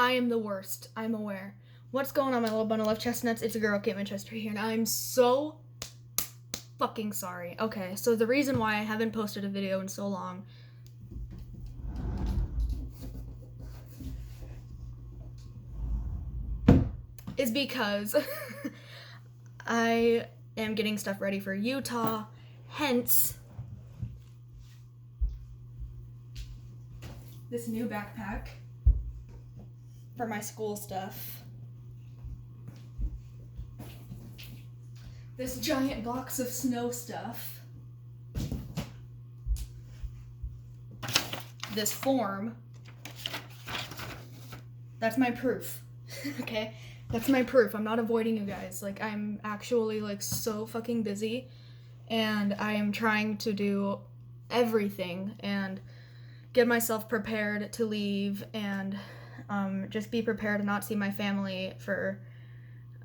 I am the worst. I'm aware. What's going on, my little bundle of chestnuts? It's a girl, Kate Manchester here, and I'm so fucking sorry. Okay, so the reason why I haven't posted a video in so long is because I am getting stuff ready for Utah, hence this new backpack for my school stuff. This giant box of snow stuff. This form. That's my proof. Okay? That's my proof. I'm not avoiding you guys. Like, I'm actually, like, so fucking busy. And I am trying to do everything and get myself prepared to leave and just be prepared to not see my family for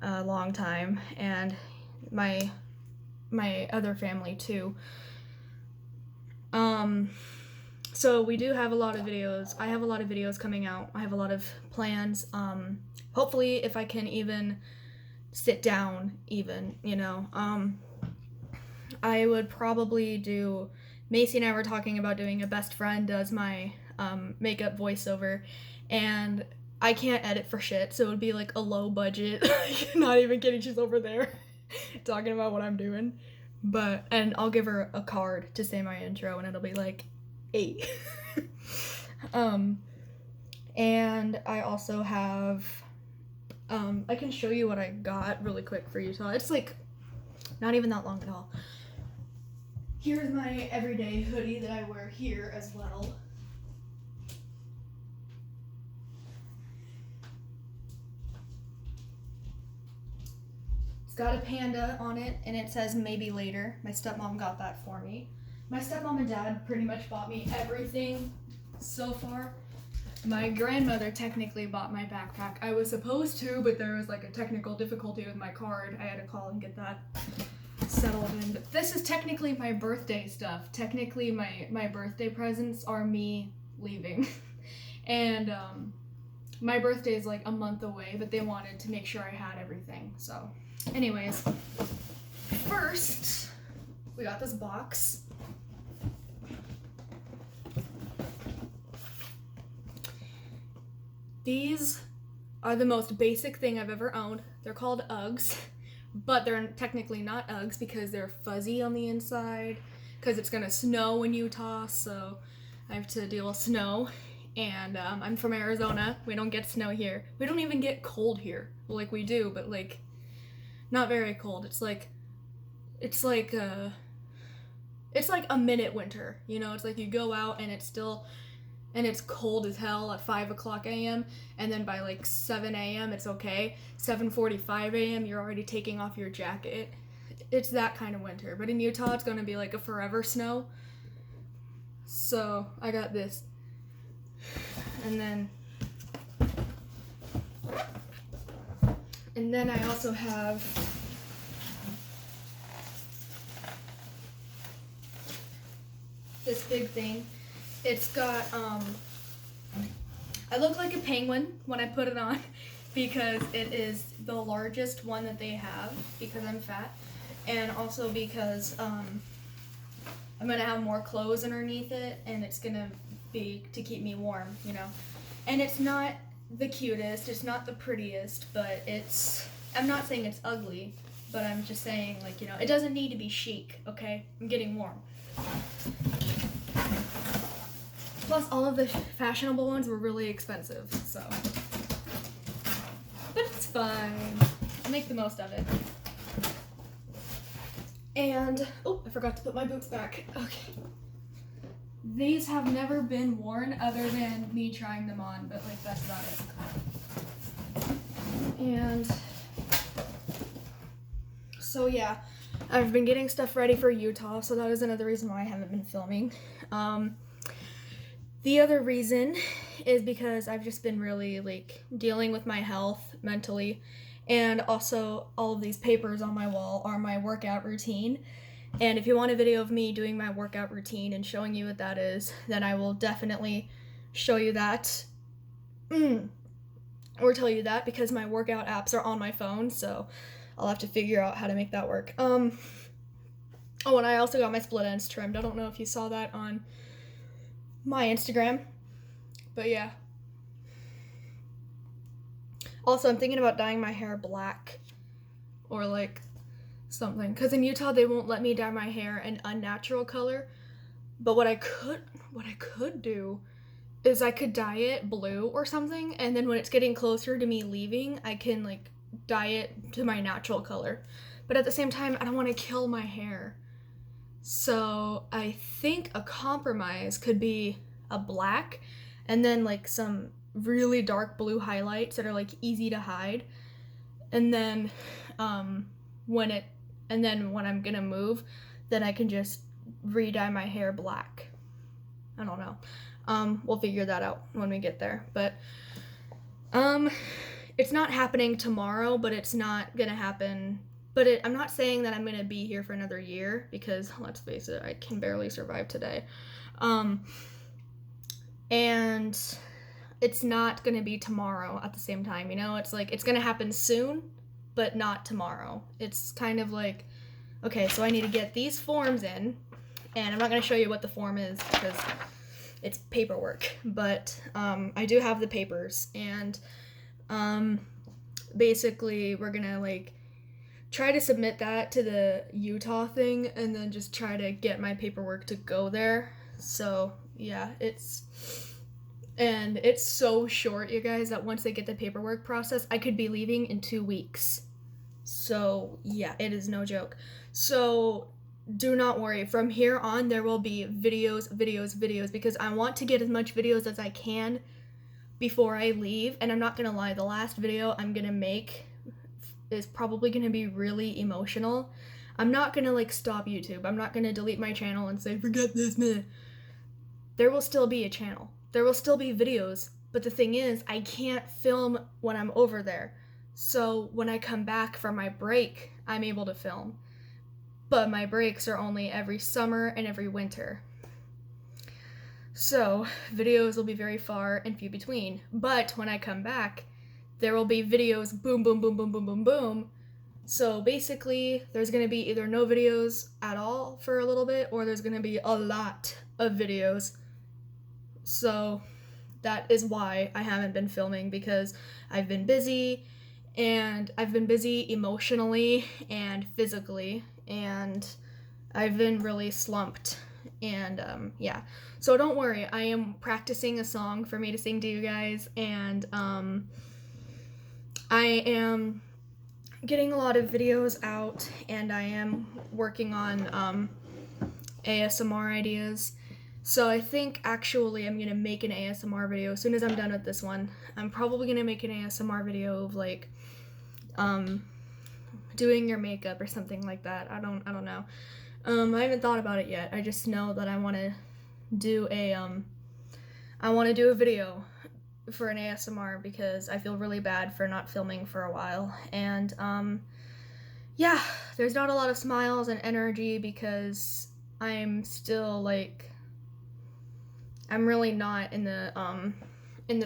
a long time. And my other family too. So we do have a lot of videos. I have a lot of videos coming out. I have a lot of plans. Hopefully if I can even sit down even, you know. I would probably do, Macy and I were talking about doing a best friend does my makeup voiceover, and I can't edit for shit, so it would be like a low budget. Not even kidding, she's over there talking about what I'm doing. And I'll give her a card to say my intro, and it'll be like 8. And I also have, I can show you what I got really quick for Utah. It's like not even that long at all. Here's my everyday hoodie that I wear here as well. It's got a panda on it, and it says maybe later. My stepmom got that for me. My stepmom and dad pretty much bought me everything so far. My grandmother technically bought my backpack. I was supposed to, but there was like a technical difficulty with my card. I had to call and get that settled in. But this is technically my birthday stuff. Technically my birthday presents are me leaving. And my birthday is like a month away, but they wanted to make sure I had everything. So anyways, first we got this box. These are the most basic thing I've ever owned. They're called Uggs, but they're technically not Uggs because they're fuzzy on the inside, because it's gonna snow in Utah, so I have to deal with snow. And I'm from Arizona. We don't get snow here. We don't even get cold here. Well, like we do, but like not very cold. It's like a minute winter, you know? It's like you go out and it's cold as hell at 5 o'clock a.m. and then by like 7 a.m. it's okay. 7:45 a.m. you're already taking off your jacket. It's that kind of winter. But in Utah it's gonna be like a forever snow. So I got this. And then I also have this big thing. It's got, I look like a penguin when I put it on because it is the largest one that they have because I'm fat, and also because I'm gonna have more clothes underneath it, and it's gonna be to keep me warm, you know. And it's not the cutest, it's not the prettiest, but I'm not saying it's ugly, but I'm just saying, like, you know, it doesn't need to be chic, okay? I'm getting warm. Plus, all of the fashionable ones were really expensive, so. But it's fine. I'll make the most of it. And, oh, I forgot to put my boots back. Okay. These have never been worn other than me trying them on, but, like, that's about it. And so, yeah, I've been getting stuff ready for Utah, so that is another reason why I haven't been filming. The other reason is because I've just been really, like, dealing with my health mentally, and also all of these papers on my wall are my workout routine. And if you want a video of me doing my workout routine and showing you what that is, then I will definitely show you that. or tell you that because my workout apps are on my phone, so I'll have to figure out how to make that work. Oh, and I also got my split ends trimmed. I don't know if you saw that on my Instagram, but yeah. Also, I'm thinking about dyeing my hair black or like something, because in Utah they won't let me dye my hair an unnatural color. But what I could do is I could dye it blue or something, and then when it's getting closer to me leaving, I can like dye it to my natural color. But at the same time, I don't want to kill my hair. So I think a compromise could be a black and then like some really dark blue highlights that are like easy to hide. And then when I'm gonna move, then I can just re-dye my hair black. I don't know. We'll figure that out when we get there. But it's not happening tomorrow, but it's not gonna happen. But I'm not saying that I'm gonna be here for another year, because let's face it, I can barely survive today. And it's not gonna be tomorrow at the same time, you know? It's like, it's gonna happen soon, but not tomorrow. It's kind of like, okay, so I need to get these forms in, and I'm not gonna show you what the form is because it's paperwork, but I do have the papers, and basically we're gonna like try to submit that to the Utah thing and then just try to get my paperwork to go there. So yeah, it's so short, you guys, that once they get the paperwork process, I could be leaving in 2 weeks. So yeah, it is no joke. So do not worry. From here on, there will be videos, because I want to get as much videos as I can before I leave. And I'm not gonna lie, the last video I'm gonna make is probably gonna be really emotional. I'm not gonna like stop YouTube. I'm not gonna delete my channel and say, forget this, man. There will still be a channel. There will still be videos. But the thing is, I can't film when I'm over there. So when I come back from my break, I'm able to film. But my breaks are only every summer and every winter. So videos will be very far and few between. But when I come back, there will be videos boom, boom, boom, boom, boom, boom, boom. So basically, there's going to be either no videos at all for a little bit, or there's going to be a lot of videos. So that is why I haven't been filming, because I've been busy, and I've been busy emotionally and physically, and I've been really slumped. And yeah, so don't worry, I am practicing a song for me to sing to you guys, and I am getting a lot of videos out, and I am working on ASMR ideas. So I think actually I'm gonna make an ASMR video as soon as I'm done with this one. I'm probably gonna make an ASMR video of like doing your makeup or something like that. I don't know. I haven't thought about it yet. I just know that I want to do a video for an ASMR, because I feel really bad for not filming for a while. And yeah, there's not a lot of smiles and energy because I'm still like, I'm really not in the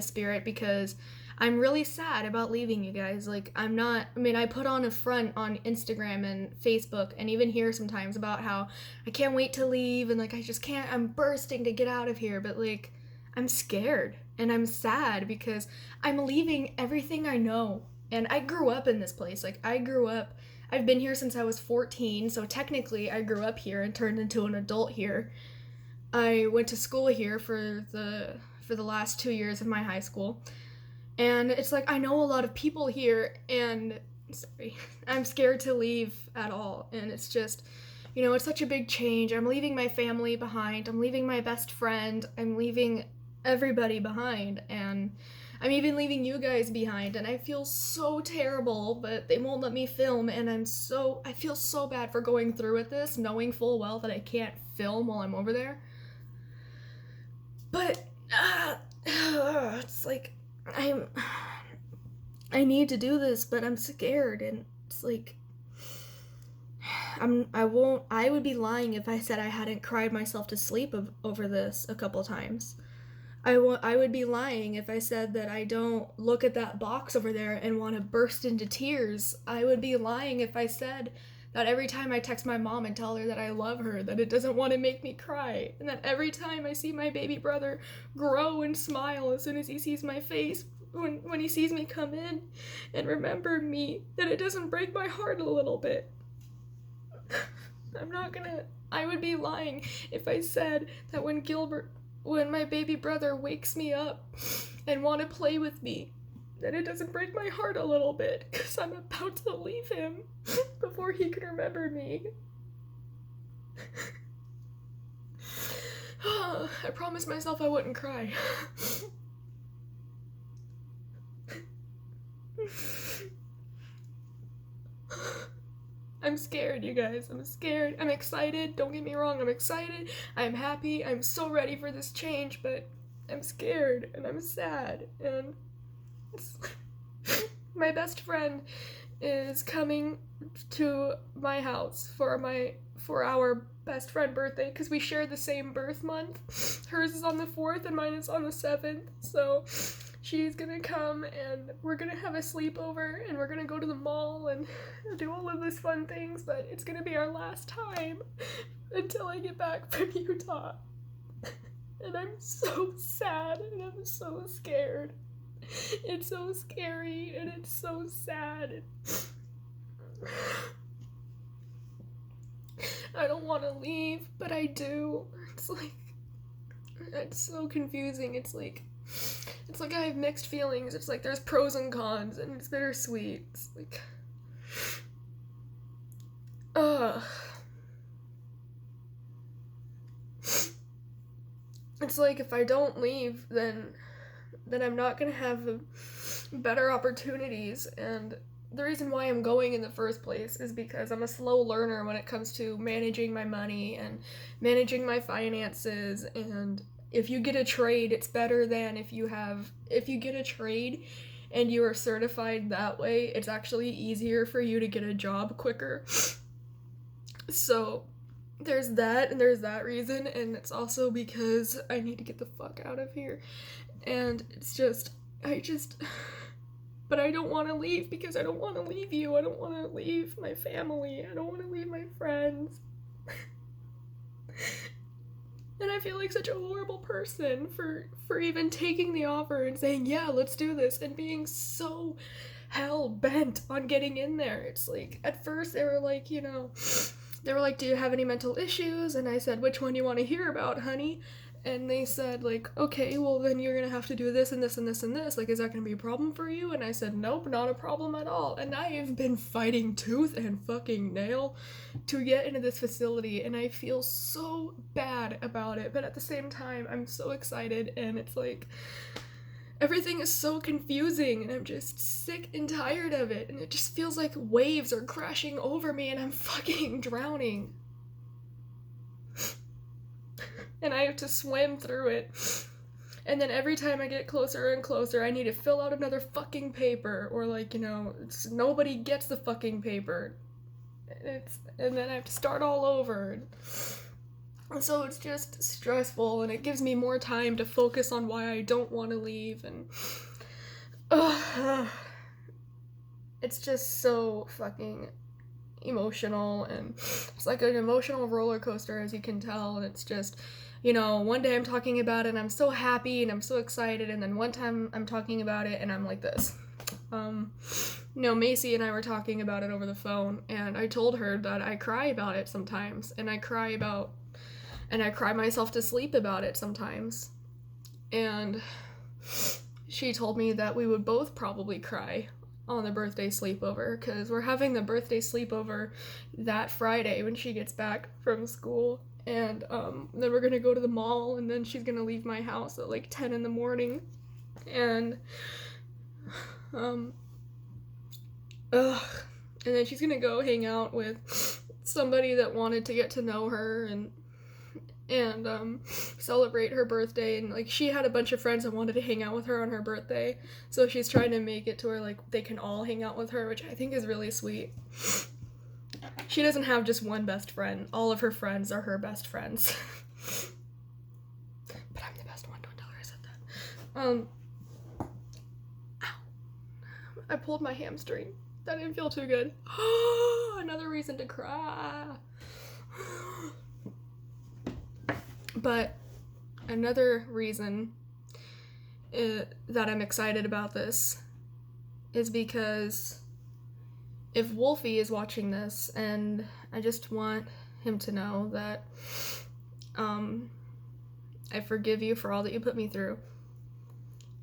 spirit, because I'm really sad about leaving you guys. Like, I put on a front on Instagram and Facebook and even here sometimes about how I can't wait to leave, and like I just can't, I'm bursting to get out of here, but like I'm scared and I'm sad because I'm leaving everything I know. And I grew up in this place. Like, I've been here since I was 14, so technically I grew up here and turned into an adult here. I went to school here for the last 2 years of my high school. And it's like, I know a lot of people here, and sorry, I'm scared to leave at all. And it's just, you know, it's such a big change. I'm leaving my family behind. I'm leaving my best friend. I'm leaving everybody behind. And I'm even leaving you guys behind. And I feel so terrible, but they won't let me film. And I feel so bad for going through with this, knowing full well that I can't film while I'm over there. But it's like, I need to do this, but I'm scared, and it's like, I would be lying if I said I hadn't cried myself to sleep over this a couple times. I would be lying if I said that I don't look at that box over there and want to burst into tears. I would be lying if I said that every time I text my mom and tell her that I love her, that it doesn't want to make me cry, and that every time I see my baby brother grow and smile as soon as he sees my face, when he sees me come in and remember me, that it doesn't break my heart a little bit. I would be lying if I said that when my baby brother wakes me up and want to play with me, that it doesn't break my heart a little bit, because I'm about to leave him before he can remember me. I promised myself I wouldn't cry. I'm scared, you guys. I'm scared. I'm excited. Don't get me wrong. I'm excited. I'm happy. I'm so ready for this change, but I'm scared and I'm sad. And my best friend is coming to my house for our best friend birthday, because we share the same birth month. Hers is on the 4th and mine is on the 7th. So she's gonna come and we're gonna have a sleepover and we're gonna go to the mall and do all of these fun things, but it's gonna be our last time until I get back from Utah. And I'm so sad and I'm so scared. It's so scary and it's so sad. I don't want to leave, but I do. It's so confusing. It's like I have mixed feelings. It's like there's pros and cons, and it's bittersweet. It's like, it's like if I don't leave, then I'm not gonna have better opportunities. And the reason why I'm going in the first place is because I'm a slow learner when it comes to managing my money and managing my finances. And if you get a trade, it's better than if you get a trade and you are certified that way, it's actually easier for you to get a job quicker. So there's that, and there's that reason, and it's also because I need to get the fuck out of here. And it's just, but I don't want to leave because I don't want to leave you. I don't want to leave my family. I don't want to leave my friends. And I feel like such a horrible person for even taking the offer and saying, yeah, let's do this, and being so hell-bent on getting in there. It's like, at first they were like, do you have any mental issues? And I said, which one do you want to hear about, honey? And they said, like, okay, well, then you're gonna have to do this and this and this and this. Like, is that gonna be a problem for you? And I said, nope, not a problem at all. And I have been fighting tooth and fucking nail to get into this facility, and I feel so bad about it. But at the same time, I'm so excited, and it's like, everything is so confusing, and I'm just sick and tired of it. And it just feels like waves are crashing over me, and I'm fucking drowning. And I have to swim through it. And then every time I get closer and closer, I need to fill out another fucking paper, or like, nobody gets the fucking paper. And then I have to start all over. And so it's just stressful, and it gives me more time to focus on why I don't want to leave, and it's just so fucking emotional, and it's like an emotional roller coaster, as you can tell. And it's just, one day I'm talking about it and I'm so happy and I'm so excited, and then one time I'm talking about it and I'm like this. Macy and I were talking about it over the phone, and I told her that I cry about it sometimes, and I cry myself to sleep about it sometimes. And she told me that we would both probably cry on the birthday sleepover, because we're having the birthday sleepover that Friday when she gets back from school. And then we're gonna go to the mall, and then she's gonna leave my house at like 10 in the morning. And and then she's gonna go hang out with somebody that wanted to get to know her and celebrate her birthday. And like, she had a bunch of friends that wanted to hang out with her on her birthday, so she's trying to make it to where like they can all hang out with her, which I think is really sweet. She doesn't have just one best friend. All of her friends are her best friends. But I'm the best one, don't tell her I said that. Ow. I pulled my hamstring. That didn't feel too good. Another reason to cry. But another reason that I'm excited about this is because if Wolfie is watching this, and I just want him to know that I forgive you for all that you put me through.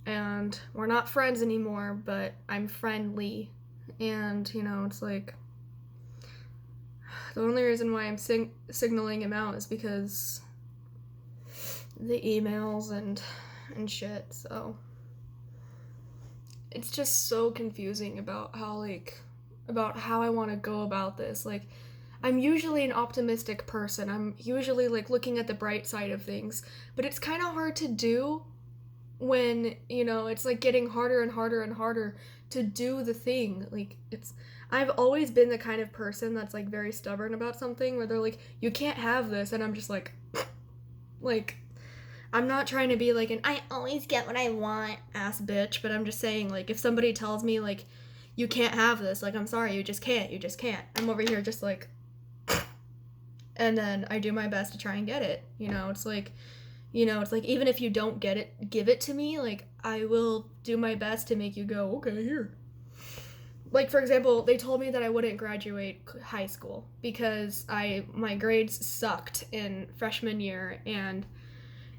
And we're not friends anymore, but I'm friendly. And, you know, it's like, the only reason why I'm signaling him out is because the emails and shit, so it's just so confusing about how I want to go about this. Like, I'm usually an optimistic person. I'm usually, like, looking at the bright side of things, but it's kind of hard to do when, you know, it's, like, getting harder and harder and harder to do the thing. Like, I've always been the kind of person that's, like, very stubborn about something, where they're like, you can't have this, and I'm just like, I'm not trying to be like an I always get what I want ass bitch, but I'm just saying, like, if somebody tells me, like, you can't have this, like, I'm sorry, you just can't. I'm over here just like, and then I do my best to try and get it, you know, it's like, even if you don't get it, give it to me, like, I will do my best to make you go, okay, here. Like, for example, they told me that I wouldn't graduate high school because my grades sucked in freshman year, and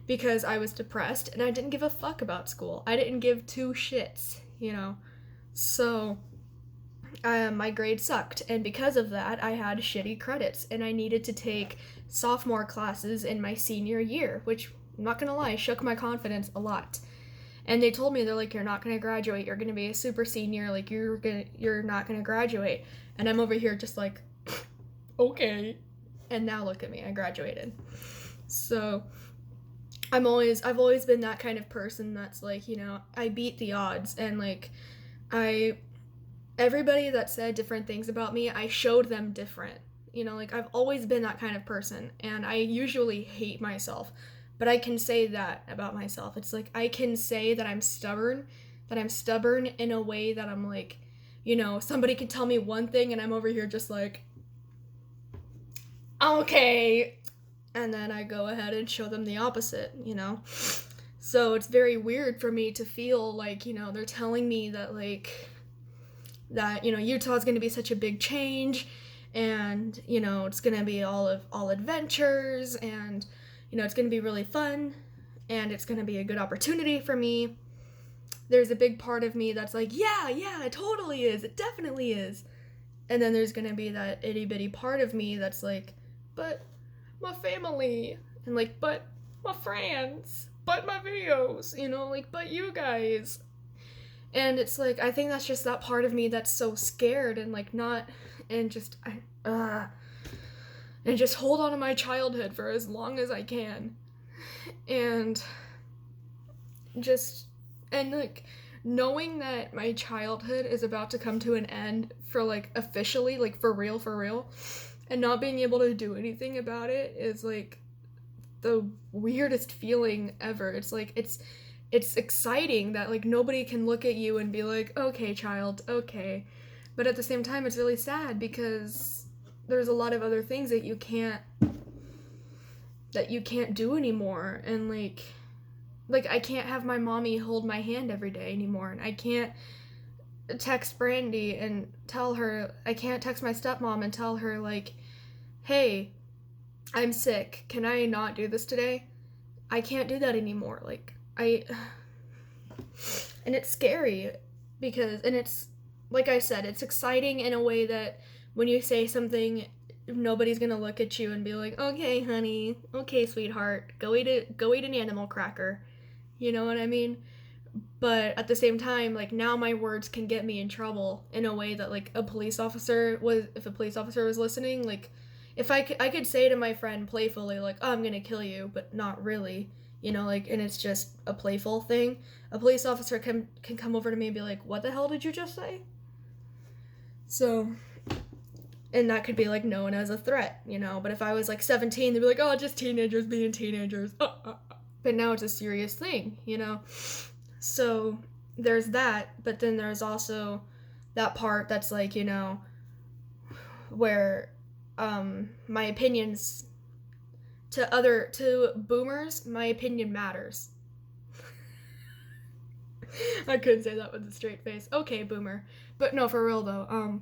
because I was depressed, and I didn't give a fuck about school. I didn't give two shits, you know? So, my grades sucked, and because of that, I had shitty credits, and I needed to take sophomore classes in my senior year, which, I'm not gonna lie, shook my confidence a lot. And they told me, they're like, you're not gonna graduate, you're gonna be a super senior, like, you're not gonna graduate. And I'm over here just like, okay. And now look at me, I graduated. So, I've always been that kind of person that's like, you know, I beat the odds, and like, everybody that said different things about me, I showed them different, you know, like, I've always been that kind of person, and I usually hate myself, but I can say that about myself. It's like, I can say that I'm stubborn in a way that I'm like, you know, somebody can tell me one thing, and I'm over here just like, okay, and then I go ahead and show them the opposite, you know? So it's very weird for me to feel like, you know, they're telling me that, like, that, you know, Utah's gonna be such a big change, and, you know, it's gonna be all adventures, and, you know, it's gonna be really fun, and it's gonna be a good opportunity for me. There's a big part of me that's like, yeah, it totally is, it definitely is. And then there's gonna be that itty bitty part of me that's like, but my family, and like, but my friends, but my videos, you know, like, but you guys. And it's like, I think that's just that part of me that's so scared, and like, not, and just, and just hold on to my childhood for as long as I can. And just, and like, knowing that my childhood is about to come to an end for like, officially, like, for real, and not being able to do anything about it is like the weirdest feeling ever. It's like, it's exciting that like nobody can look at you and be like, okay, child, okay. But at the same time, it's really sad because there's a lot of other things that you can't do anymore. And like I can't have my mommy hold my hand every day anymore, and I can't text Brandy and tell her, I can't text my stepmom and tell her like, hey, I'm sick, can I not do this today? I can't do that anymore. Like, and it's scary because, and it's, like I said, it's exciting in a way that when you say something, nobody's gonna look at you and be like, okay, honey, okay, sweetheart, go eat an animal cracker. You know what I mean? But at the same time, like, now my words can get me in trouble in a way that, like, if a police officer was listening, like, if I could say to my friend playfully, like, oh, I'm gonna kill you, but not really, you know, like, and it's just a playful thing, a police officer can come over to me and be like, what the hell did you just say? So, and that could be, like, known as a threat, you know, but if I was, like, 17, they'd be like, oh, just teenagers being teenagers, But now it's a serious thing, you know? So there's that, but then there's also that part that's like, you know, where my opinions to boomers, my opinion matters. I couldn't say that with a straight face. Okay, boomer. But no, for real though.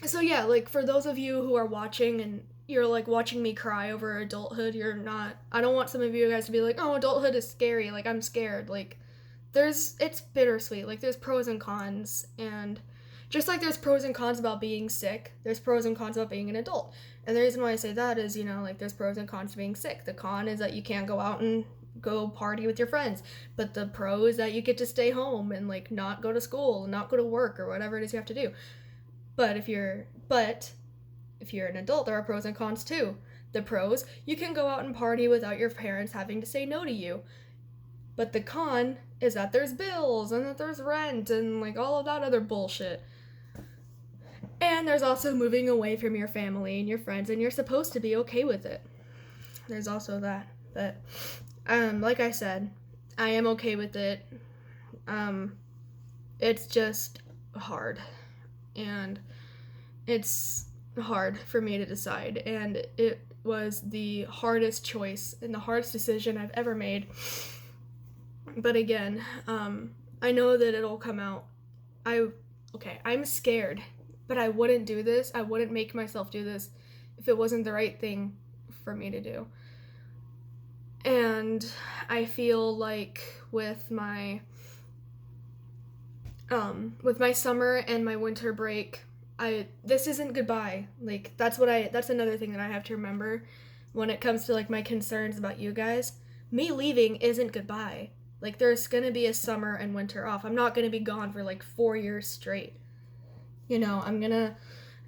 So yeah, like for those of you who are watching and you're like watching me cry over adulthood, you're not, I don't want some of you guys to be like, "Oh, adulthood is scary." Like I'm scared. Like it's bittersweet. Like there's pros and cons, and just like there's pros and cons about being sick, there's pros and cons about being an adult. And the reason why I say that is, you know, like there's pros and cons to being sick. The con is that you can't go out and go party with your friends, but the pro is that you get to stay home and like not go to school, not go to work or whatever it is you have to do. But if you're an adult, there are pros and cons too. The pros, you can go out and party without your parents having to say no to you. But the con is that there's bills and that there's rent and like all of that other bullshit. And there's also moving away from your family and your friends, and you're supposed to be okay with it. There's also that. But like I said, I am okay with it. It's just hard. And it's hard for me to decide. And it was the hardest choice and the hardest decision I've ever made. But again, I know that it'll come out. I'm scared, but I wouldn't do this. I wouldn't make myself do this if it wasn't the right thing for me to do. And I feel like with my summer and my winter break, this isn't goodbye. Like that's another thing that I have to remember when it comes to like my concerns about you guys. Me leaving isn't goodbye. Like there's gonna be a summer and winter off. I'm not gonna be gone for like 4 years straight. You know, I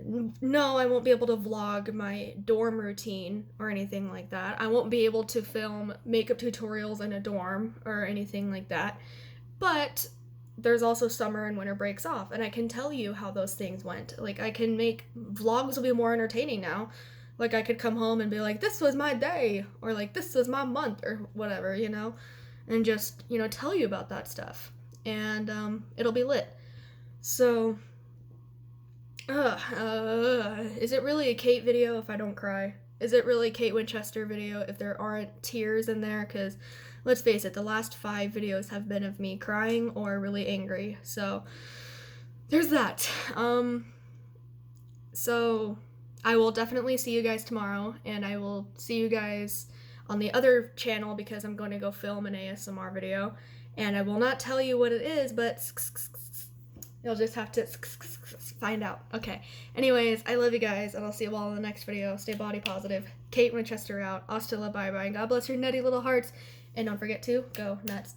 won't be able to vlog my dorm routine or anything like that. I won't be able to film makeup tutorials in a dorm or anything like that. But there's also summer and winter breaks off, and I can tell you how those things went. Like I can make vlogs will be more entertaining now. Like I could come home and be like, "This was my day," or like, "This was my month," or whatever, you know, and just, you know, tell you about that stuff, and it'll be lit. So is it really a Kate video if I don't cry? Is it really a Kate Winchester video if there aren't tears in there? Because let's face it, the last 5 videos have been of me crying or really angry. So there's that. So I will definitely see you guys tomorrow, and I will see you guys on the other channel because I'm going to go film an ASMR video. And I will not tell you what it is, but you'll just have to find out. Okay. Anyways, I love you guys, and I'll see you all in the next video. Stay body positive. Kate Winchester out. Hasta la bye bye. And God bless your nutty little hearts. And don't forget to go nuts.